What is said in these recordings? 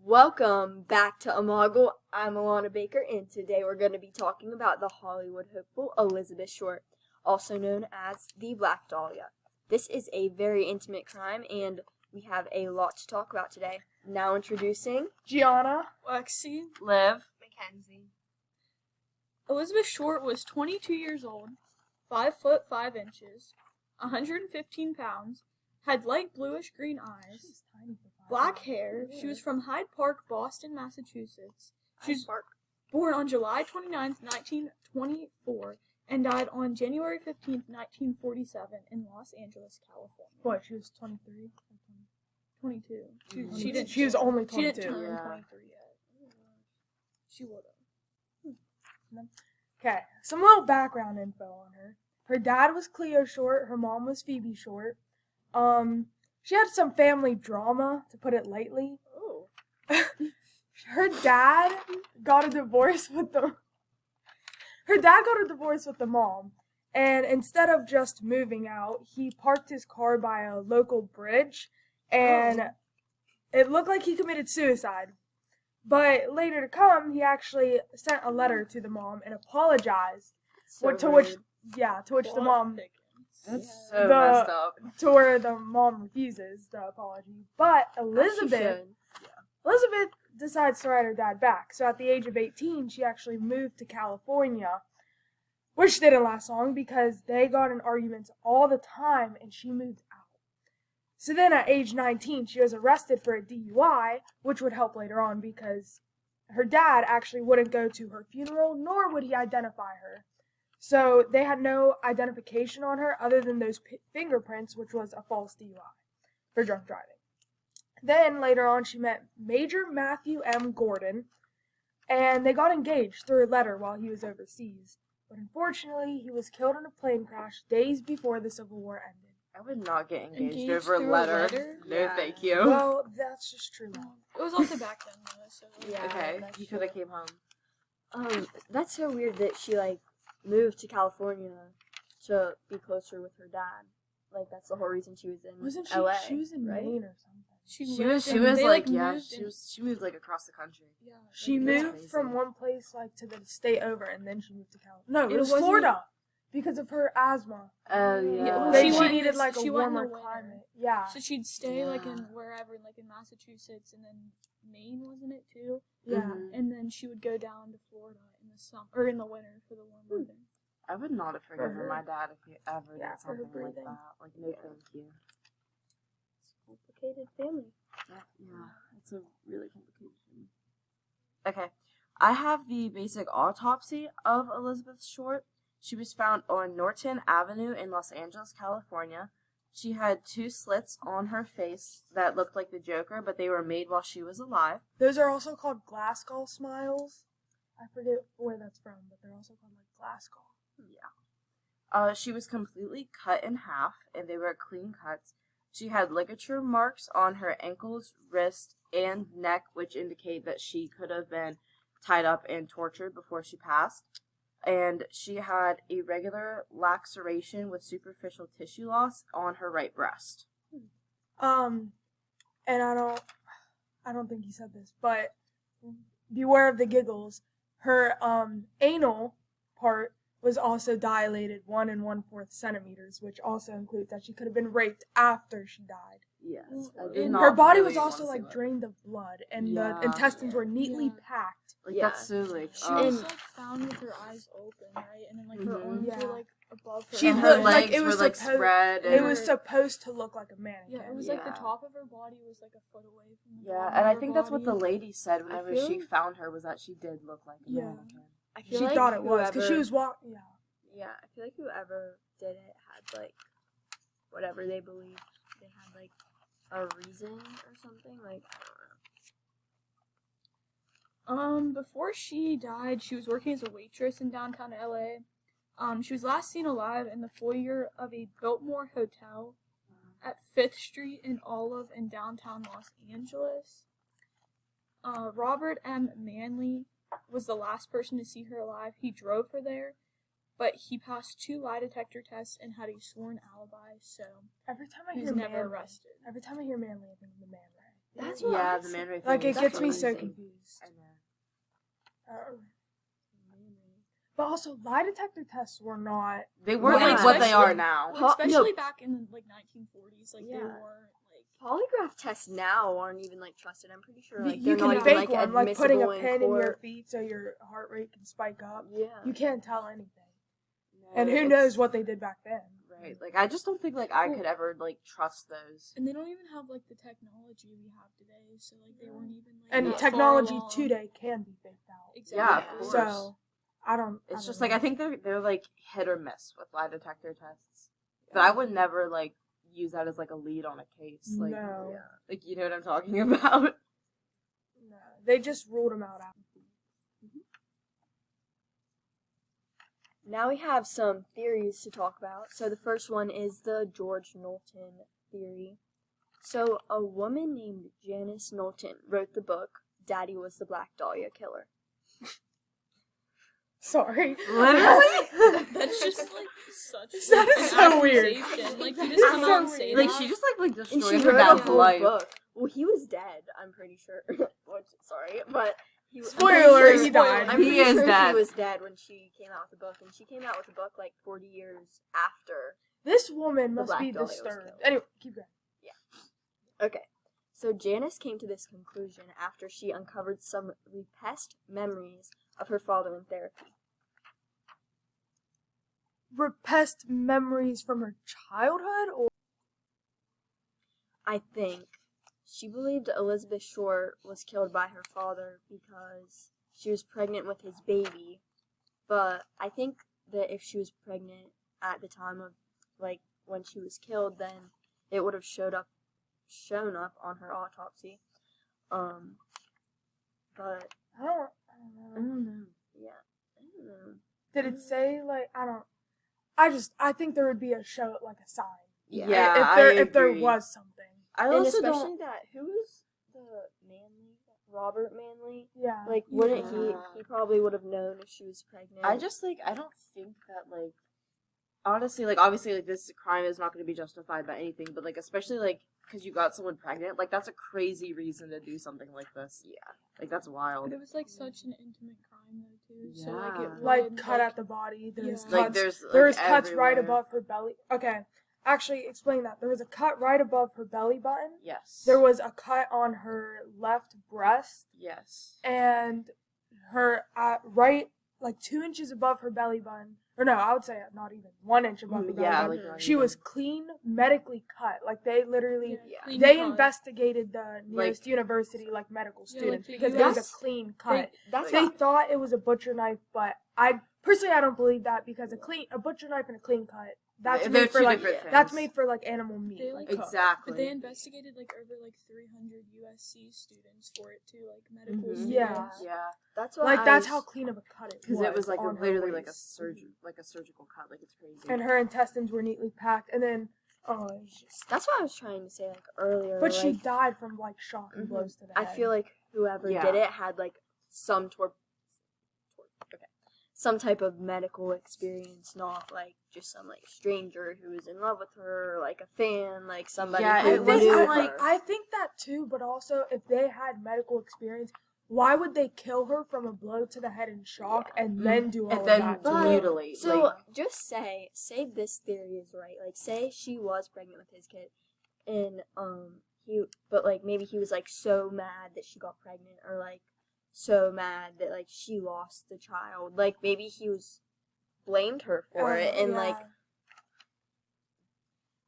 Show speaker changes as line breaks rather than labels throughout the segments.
Welcome back to Amagle. I'm Alana Baker, and today we're going to be talking about the Hollywood hopeful Elizabeth Short, also known as the Black Dahlia. This is a very intimate crime, and we have a lot to talk about today. Now introducing
Gianna,
Lexi,
Liv,
Mackenzie.
Elizabeth Short was 22 years old, 5 foot 5 inches, 115 pounds, had light bluish green eyes, black hair. She was from Hyde Park, Boston, Massachusetts. She was born on July 29th, 1924, and died on January 15th, 1947, in Los Angeles, California.
what? She was 23.
22.
She was only 22.
She didn't turn 23 yet. She would have.
Okay, some little background info on her. Her dad was Cleo Short. Her mom was Phoebe Short. She had some family drama, to put it lightly.
Oh.
Her dad got a divorce with the. Her dad got a divorce with the mom, and instead of just moving out, he parked his car by a local bridge, and it looked like he committed suicide. But later to come, he actually sent a letter to the mom and apologized. To which the mom,
That's so messed up.
to where the mom refuses the apology. But Elizabeth decides to write her dad back. So at the age of 18, she actually moved to California, which didn't last long because they got in arguments all the time, and she moved out. So then at age 19, she was arrested for a DUI, which would help later on because her dad actually wouldn't go to her funeral, nor would he identify her. So they had no identification on her other than those fingerprints, which was a false DUI for drunk driving. Then later on, she met Major Matthew M. Gordon, and they got engaged through a letter while he was overseas. But unfortunately, he was killed in a plane crash days before the Civil War ended.
I would not get engaged
Engaged
over a
through a
letter.
letter?
No,
Yeah.
thank you.
Well, that's just true.
It was also back then, though, so...
Yeah, okay,
that's
you could have
true.
came home. That's so weird that she, moved to California to be closer with her dad. That's the whole reason she was in
Wasn't she?
LA,
She was in
right?
Maine or something.
She was she moved across the country.
Yeah,
She
That's
moved
crazy.
from one place to the state over, and then she moved to California. No, it
It
was
wasn't-
Florida because of her asthma.
Oh
Yeah,
Then
she
she
went in
needed
the-
a
she went in the
warmer
winter.
climate. Yeah.
So she'd stay
Yeah.
in wherever, in Massachusetts, and then Maine, wasn't it too?
Yeah.
Mhm.
And then she would go down to Florida in the summer or in the winter for the warm weather.
I would not have forgiven
her.
my dad if he ever
Yeah,
did
for her
something like
breathing.
that. No, thank you.
It's a complicated family.
Yeah, it's a really complicated thing. Okay, I have the basic autopsy of Elizabeth Short. She was found on Norton Avenue in Los Angeles, California. She had 2 slits on her face that looked like the Joker, but they were made while she was alive.
Those are also called Glasgow smiles. I forget where that's from, but they're also called Glasgow.
Yeah. She was completely cut in half, and they were clean cuts. She had ligature marks on her ankles, wrist, and neck, which indicate that she could have been tied up and tortured before she passed. And she had irregular laceration with superficial tissue loss on her right breast.
And I don't think he said this, but beware of the giggles. Her anal part was also dilated 1 1/4 centimeters, which also includes that she could have been raped after she died.
Yes.
Well,
I did
and
not
Her body
really
was also
wanna see that.
drained of blood, and
Yeah.
the intestines were neatly
Yeah.
packed.
Yeah. That's so
She was found with her eyes open, right? And then her
Mhm.
arms
Yeah.
were above her.
She
And
arms.
her
looked like
legs
it was
were
supposed-
spread.
It
And
was supposed to look like a mannequin.
Yeah, it was
Yeah.
the top of her body was a foot away from the
Yeah,
bottom
and
of
I
her
think that's what the
body.
lady said whenever
feel-
she found her, was that she did look like a
Yeah.
mannequin.
I feel
She
like
thought it was because she
whoever-
was walking. Yeah.
Yeah, I feel like whoever did it had whatever they believed they had a reason or something. I don't know.
Before she died, she was working as a waitress in downtown LA. She was last seen alive in the foyer of a Biltmore Hotel at 5th Street in Olive in downtown Los Angeles. Robert M. Manley was the last person to see her alive. He drove her there, but he passed 2 lie detector tests and had a sworn alibi, so
Every time I
he
hear
was never
Manly,
arrested.
every time I hear Manly, I think of the Man Ray.
That's what
Yeah,
I
the
said.
man ray thing.
Like, it
is
gets me
crazy.
so confused.
I know.
But also, lie detector tests were not.
They weren't
Yeah.
like what they are
Especially-
now.
Like, especially back in the, like 1940s, like they
Yeah.
weren't like.
Polygraph tests now aren't even like trusted. I'm pretty sure like
You
they're
can
not
fake
even like
one, like putting a
admissible
pin in your
court.
feet so your heart rate can spike up.
Yeah.
You can't tell anything.
No,
And who
it's-
knows what they did back then.
Right. Like, I just don't think, like, I could ever, like, trust those.
And they don't even have like the technology we have today, so like they weren't even like.
And
that
technology
far along.
today can be faked out.
Exactly.
Yeah, of course.
So, I don't.
It's just,
know.
like, I think they're, like, hit or miss with lie detector tests. But I would never, like, use that as, like, a lead on a case. Like,
No.
Yeah.
like, you know what I'm talking about?
No, they just ruled them out.
Now we have some theories to talk about. So the first one is the George Knowlton theory. So a woman named Janice Knowlton wrote the book Daddy Was the Black Dahlia Killer.
Sorry.
Literally?
That's just like such.
That is
an
so weird.
accusation. Like
That
you
is
just come
so
out and say
Like,
that.
she just, like
And
destroyed
she
her
wrote
dad's
a whole
life.
book. Well, he was dead, I'm pretty sure. Which, sorry, but I'm
Spoiler,
pretty
he died.
I'm
He
pretty
is
sure
dead.
he was dead when she came out with the book, and she came out with the book like 40 years after.
This woman
The
must
Black
be
Dahlia was
disturbed.
killed.
Anyway, keep going.
Okay, so Janice came to this conclusion after she uncovered some repressed memories of her father in therapy.
Repressed memories from her childhood, or
I think she believed Elizabeth Short was killed by her father because she was pregnant with his baby, but I think that if she was pregnant at the time of, like, when she was killed, then it would have shown up on her autopsy. But
I don't know.
know.
yeah, I don't know.
Did it say like I think there would be a show like a sign.
Yeah,
if there
agree.
was something.
I
And
also
especially
don't.
that, who was the Manley? Robert Manley?
Yeah.
Like, wouldn't
Yeah.
he probably would have known if she was pregnant.
I just, like, I don't think that, like, honestly, like, obviously, like, this crime is not going to be justified by anything, but, like, especially, like, because you got someone pregnant, like, that's a crazy reason to do something like this.
Yeah.
Like, that's wild.
But it was like such an intimate crime though too. So like
Yeah.
it
Like
would,
cut
like,
at the body. There's
Yeah.
cuts.
Like, there's, like,
There was cuts right
everywhere.
above her belly. Okay, actually, explain that. There was a cut right above her belly button.
Yes.
There was a cut on her left breast,
Yes.
and her right, like 2 inches above her belly button. Or no, I would say not even 1 inch above her belly
Yeah,
button.
like, not
She
even.
was clean, medically cut. Like they literally,
Yeah,
Yeah.
clean
they
cut.
investigated the nearest university, like medical
Yeah, like
students,
the
because it was
US
a clean cut.
That's
They
what
thought it was a butcher knife, but I don't believe that because a butcher knife and a clean cut, that's
They're
made for
two
like
different things.
that's made for like animal meat.
They,
Like
like,
cooked.
Exactly.
But they investigated like over like 300 USC students for it too, like medical
Mhm.
students.
Yeah.
Yeah.
that's what
Like
I
that's
was-
how clean of a cut it was.
Because it was, like,
on her
literally, like, a
waist.
surgical cut. Like, it's crazy.
And her intestines were neatly packed, and then it was just.
That's what I was trying to say like earlier.
But she
like,
died from like shock and
Mhm.
blows to the
I
head.
feel like whoever
Yeah.
did it had like some some type of medical experience, not like just some like stranger who was in love with her, or like a fan, like somebody
Yeah,
who
it
I
was
think,
knew
wasn't,
I,
her.
I think that too, but also if they had medical experience, why would they kill her from a blow to the head in shock and then do all
and
of
then
that to
But-
her?
mutilate.
So
like,
just say this theory is right. Like say she was pregnant with his kid, and but like maybe he was like so mad that she got pregnant, or like so mad that like she lost the child. Like maybe he was blamed her for it, and like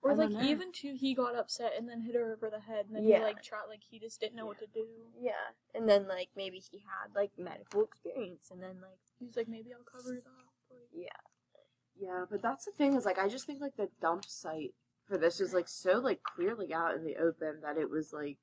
Or
I
like
don't know.
even too, he got upset and then hit her over the head, and then
Yeah.
he like tried, like he just didn't know what to do.
yeah, and then like maybe he had like medical experience, and then like
He's like, maybe I'll cover it up. Like,
yeah, but that's the thing is, like, I just think, like, the dump site for this is, like, so, like, clearly out in the open that it was, like,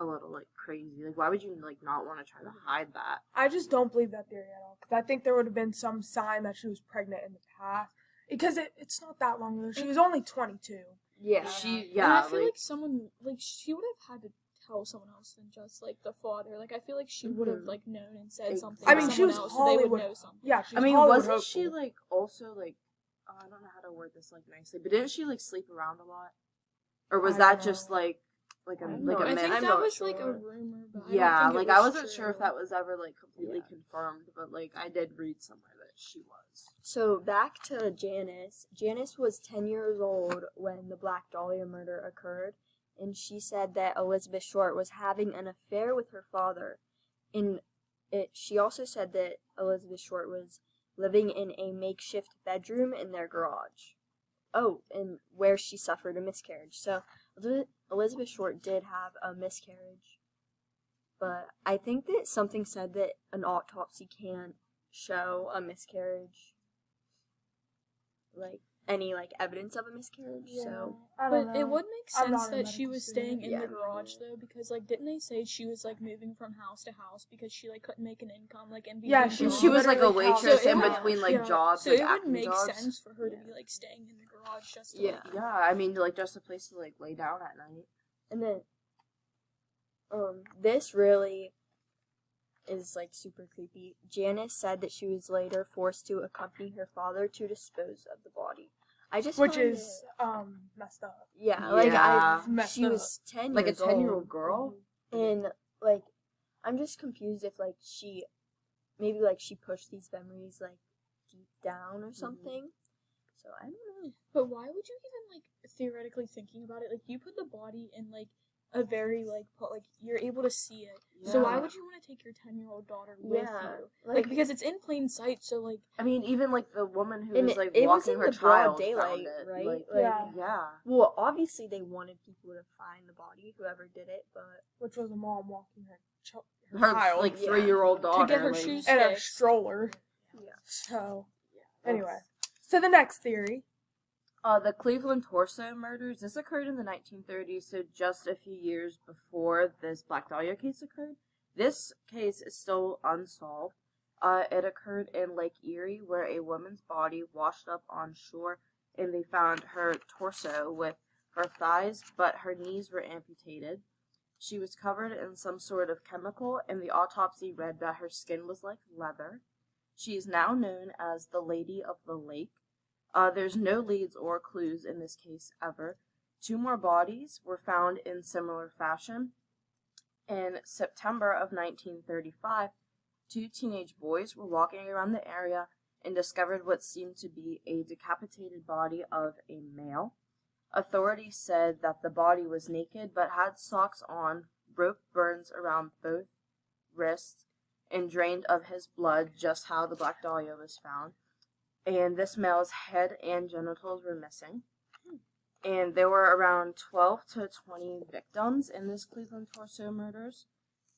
a little, like, crazy. Like, why would you, like, not want to try to hide that?
I just don't believe that theory at all because I think there would have been some sign that she was pregnant in the past. Because it's not that long ago. She was only 22.
yeah,
and
Yeah,
I feel like someone, like she would have had to tell someone else than just like the father. Like I feel like she would have
Mhm.
like known and said something.
I
to
mean,
she
someone
was
else, so they would
Hollywood-
know something.
Yeah, she's
I mean,
Hollywood
wasn't
hopeful.
she, like, also, like, oh, I don't know how to word this, like, nicely, but didn't she, like, sleep around a lot? Or was
I
that
don't
just,
know.
like, like a
I'm
like
not-
a
I
myth.
think
I'm
that
not
was like a
sure.
rumor, but
Yeah,
I don't think
like
it
I
was
wasn't sure if
true.
that was ever like completely
Yeah.
confirmed, but like I did read somewhere that she was.
So back to Janice. Janice was 10 years old when the Black Dahlia murder occurred, and she said that Elizabeth Short was having an affair with her father. She also said that Elizabeth Short was living in a makeshift bedroom in their garage. Oh, and where she suffered a miscarriage. So Elizabeth Short did have a miscarriage, but I think that something said that an autopsy can't show a miscarriage, like any like evidence of a miscarriage. So
I don't
But
know.
it would make
I'm
sense
not a
that she
medical
was
student.
staying in
Yeah,
the
me
garage
neither.
though, because like didn't they say she was like moving from house to house because she like couldn't make an income like in between
Yeah,
She
jobs?
was like a
literally
waitress
So it
in
would-
between like
yeah.
jobs,
So
like
it would
acting
make
jobs.
sense for her to
Yeah.
be like staying in the garage just to
Yeah.
like,
Yeah, I mean like just a place to like lay down at night.
and then this really is like super creepy. Janice said that she was later forced to accompany her father to dispose of the body. I just
Which
find
is messed up.
yeah, like
Yeah.
It's messed
she
up.
was 10
Like a
years
10-year-old
old.
girl.
And like I'm just confused if like she maybe like she pushed these memories like deep down or something. So I don't know.
but why would you even like theoretically thinking about it? Like you put the body in like a very like you're able to see it. So why
Yeah.
would you want to take your 10-year-old daughter with
Yeah,
you? Like because it's in plain sight. So like
I mean, even like the woman who
And
was like
it was
walking
in
her
the broad
child
daylight,
found it.
right?
Like,
Yeah.
yeah.
Well, obviously they wanted people to find the body, whoever did it, but
Which was a mom walking her
Her
child
like
yeah.
3-year-old daughter.
get her
like,
shoes
in a
fixed.
stroller.
yeah.
So
that's-
anyway, so the next theory.
The Cleveland Torso murders. This occurred in the 1930s, so just a few years before this Black Dahlia case occurred. This case is still unsolved. It occurred in Lake Erie, where a woman's body washed up on shore, and they found her torso with her thighs, but her knees were amputated. She was covered in some sort of chemical, and the autopsy read that her skin was like leather. She is now known as the Lady of the Lake. There's no leads or clues in this case ever. 2 more bodies were found in similar fashion. In September of 1935, 2 teenage boys were walking around the area and discovered what seemed to be a decapitated body of a male. Authorities said that the body was naked but had socks on, rope burns around both wrists, and drained of his blood, just how the Black Dahlia was found. And this male's head and genitals were missing. And there were around 12 to 20 victims in this Cleveland Torso murders.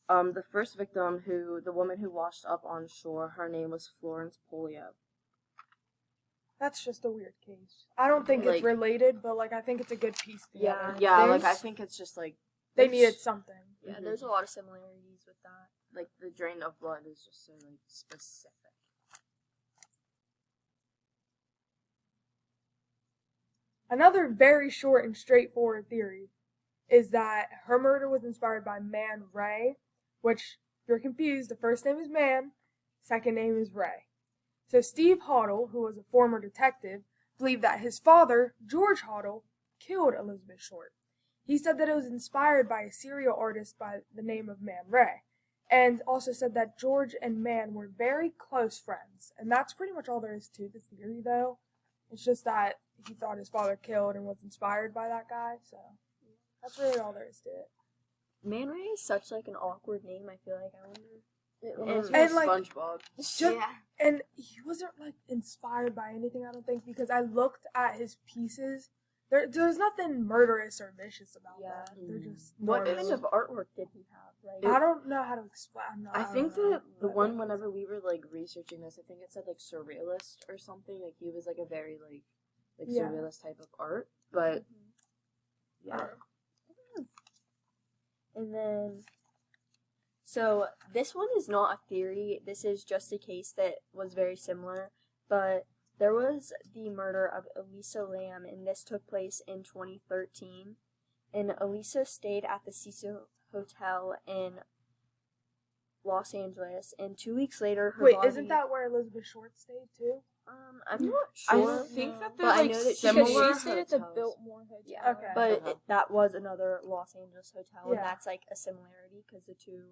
The first victim, the woman who washed up on shore, her name was Florence Polio.
That's just a weird case. I don't think it's
Like-
related, but like I think it's a good piece together.
Yeah,
There's-
like I think it's just like
they
there's-
needed something.
Yeah, there's a lot of similarities with that.
like the drain of blood is just so like specific.
Another very short and straightforward theory is that her murder was inspired by Man Ray, which, if you're confused, the first name is Man, second name is Ray. So Steve Hoddle, who was a former detective, believed that his father, George Hoddle, killed Elizabeth Short. He said that it was inspired by a serial artist by the name of Man Ray, and also said that George and Man were very close friends. And that's pretty much all there is to the theory, though. It's just that he thought his father killed and was inspired by that guy, so that's really all there is to it.
Man Ray is such like an awkward name. I feel like I wonder.
It
reminds
reminds
me
me
of
of SpongeBob.
Just, And he wasn't like inspired by anything, I don't think, because I looked at his pieces. There's nothing murderous or vicious about
Yeah.
that. They're just
What
normal.
kind of artwork did he have? Like,
I don't know how to explain.
I think
don't know.
that the one whenever we were like researching this, I think it said like surrealist or something. Like he was like a very like
Yeah.
surrealist type of art. But
I
yeah.
don't know.
and then, so this one is not a theory. This is just a case that was very similar. But there was the murder of Elisa Lamb, and this took place in 2013. And Elisa stayed at the Cecil Hotel in Los Angeles, and 2 weeks later, her
Wait,
body...
isn't that where Elizabeth Short stayed too?
I'm not
I
sure.
think that
But
they're
I
like
know that
similar.
Because she stayed at the
hotels.
Biltmore Hotel.
Yeah,
Okay.
but
Okay.
that was another Los Angeles hotel,
Yeah.
and that's like a similarity because the two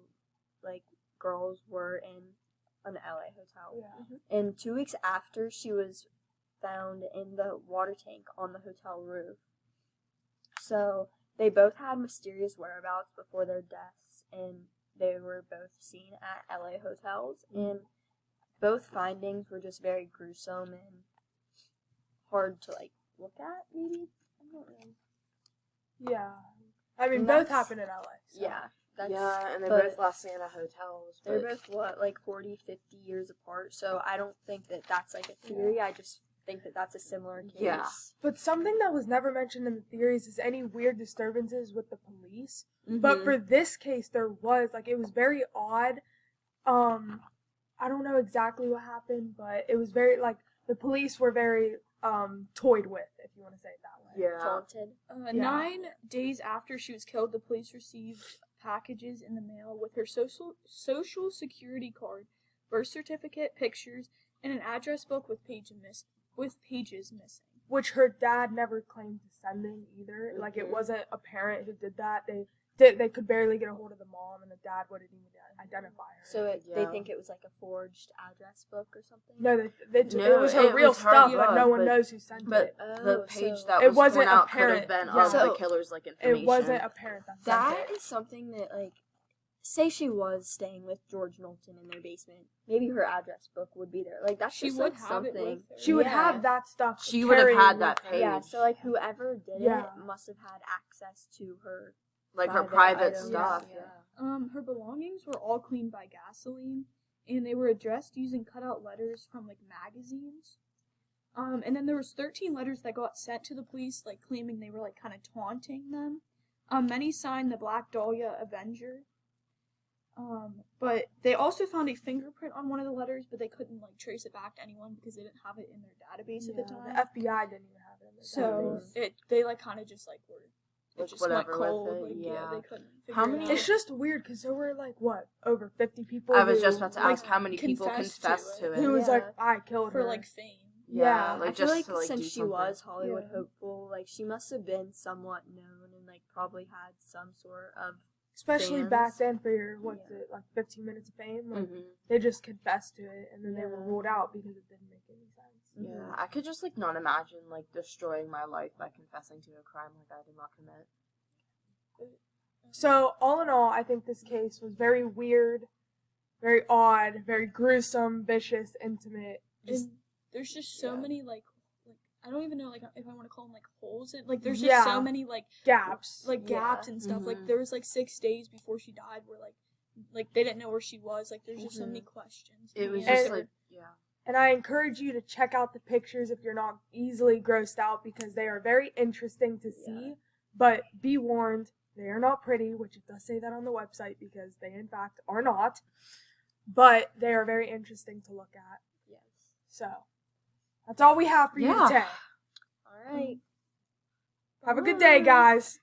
like girls were in an LA hotel.
Yeah.
And 2 weeks after, she was found in the water tank on the hotel roof. So they both had mysterious whereabouts before their deaths, and they were both seen at LA hotels. And both findings were just very gruesome and hard to like look at. Maybe I don't know.
Yeah. I mean,
And
both
that's-
happened in LA. So.
Yeah, that's
Yeah, and they're
but-
both last seen at hotels.
They're
But
both, what, like 40, 50 years apart, so I don't think that that's, like, a theory. I just think that that's a similar case.
Yeah.
But something that was never mentioned in the theories is any weird disturbances with the police.
Mm-hmm.
But for this case, there was, like, it was very odd. I don't know exactly what happened, but it was very, like, the police were very, toyed with, if you want to say it that way.
yeah,
Taunted.
Yeah.
9 days after she was killed, the police received packages in the mail with her social security card, birth certificate, pictures, and an address book with pages missing.
Which her dad never claimed to send in either. Like, it
Mhm.
wasn't a parent who did that. They could barely get a hold of the mom, and the dad wouldn't even identify her.
So they
Yeah.
think it was, like, a forged address book or something?
No,
No,
it was her
it
real
was her
stuff,
book,
but no one
but-
knows who sent
but
it.
the page
so
that
It
was
wasn't
torn out could have
apparent,
been
yeah.
of
So
the killer's like information.
It wasn't apparent that sent
That
it.
is something that, like, say she was staying with George Knowlton in their basement. Maybe her address book would be there. Like, that's
She
just,
would
like,
have it
something.
with her.
She would
Yeah.
have that stuff.
She would have
carrying
had
with
that
her.
page.
Yeah, so, like, whoever did
Yeah.
it must have had access to her.
like her
private
private
items.
stuff.
Yeah.
Her belongings were all cleaned by gasoline, and they were addressed using cutout letters from like magazines. And then there was 13 letters that got sent to the police, like claiming they were like kind of taunting them. Many signed the Black Dahlia Avenger. But they also found a fingerprint on one of the letters, but they couldn't like trace it back to anyone because they didn't have it in their database at the time.
The FBI didn't even have it in their
So
database.
they like kind of just like were it
Like,
just went
whatever with
cold.
it,
Like
yeah.
they couldn't.
How
figure it
many-
out.
It's just weird because there were like what over 50 people.
I was
who,
just about to
like,
ask how many people
confessed
confessed
to
to
it.
it.
who was
Yeah.
like, I killed
for
her.
like fame.
Yeah,
Yeah.
like
I feel
just
like
to like
since
do
she
something.
was Hollywood
Yeah.
hopeful, like she must have been somewhat known and like probably had some sort of
Especially
fans.
back then for your what's
Yeah.
it like 15 minutes of fame. Like,
Mhm.
they just confessed to it and then they were
Yeah.
ruled out because it didn't make any sense.
Yeah, I could just like not imagine like destroying my life by confessing to a crime like I did not commit.
So all in all, I think this case was very weird, very odd, very gruesome, vicious, intimate. Just,
And there's just so
yeah.
many like I don't even know like if I want to call them like holes in like there's just
Yeah.
so many like
gaps.
like
Yeah.
gaps and stuff.
Mhm.
Like there was like 6 days before she died where like they didn't know where she was. Like there's just so many questions.
It was
to
just
answer.
like yeah.
And I encourage you to check out the pictures if you're not easily grossed out because they are very interesting to see. But be warned, they are not pretty, which it does say that on the website because they in fact are not. But they are very interesting to look at.
yes.
So that's all we have for you
Yeah.
today.
All right.
Have a good day, guys.